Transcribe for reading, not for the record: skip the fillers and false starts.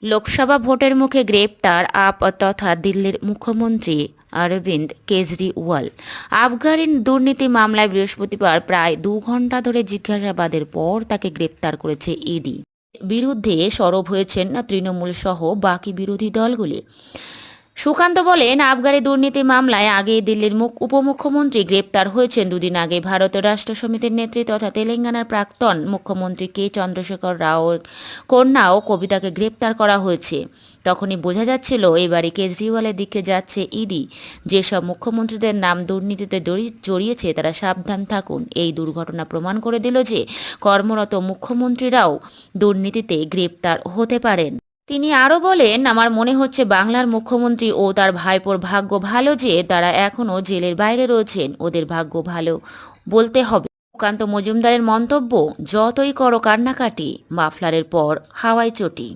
লোকসভা ভোটের মুখে গ্রেপ্তার আপ তথা দিল্লির মুখ্যমন্ত্রী অরবিন্দ কেজরিওয়াল। আবগারি দুর্নীতি মামলায় বৃহস্পতিবার প্রায় 2 ঘণ্টা ধরে জিজ্ঞাসাবাদের পর তাকে গ্রেপ্তার করেছে ইডি। বিরুদ্ধে সরব হয়েছেন তৃণমূল সহ বাকি বিরোধী দলগুলি। সুকান্ত বলেন, আবগারি দুর্নীতি মামলায় আগেই দিল্লির উপমুখ্যমন্ত্রী গ্রেপ্তার হয়েছেন। দুদিন আগে ভারতের রাষ্ট্র সমিতির নেত্রী তথা তেলেঙ্গানার প্রাক্তন মুখ্যমন্ত্রী কে চন্দ্রশেখর রাওর কন্যা ও কবিতাকে গ্রেপ্তার করা হয়েছে। তখনই বোঝা যাচ্ছিল এবারে কেজরিওয়ালের দিকে যাচ্ছে ইডি। যেসব মুখ্যমন্ত্রীদের নাম দুর্নীতিতে জড়িয়েছে তারা সাবধান থাকুন। এই দুর্ঘটনা প্রমাণ করে দিল যে কর্মরত মুখ্যমন্ত্রীরাও দুর্নীতিতে গ্রেপ্তার হতে পারেন। তিনি আরও বলেন, আমার মনে হচ্ছে বাংলার মুখ্যমন্ত্রী ও তার ভাইপোর ভাগ্য ভালো যে তারা এখনও জেলের বাইরে রয়েছেন। ওদের ভাগ্য ভালো বলতে হবে। সুকান্ত মজুমদারের মন্তব্য, যতই করো কান্নাকাটি, মাফলারের পর হাওয়ায় চটি।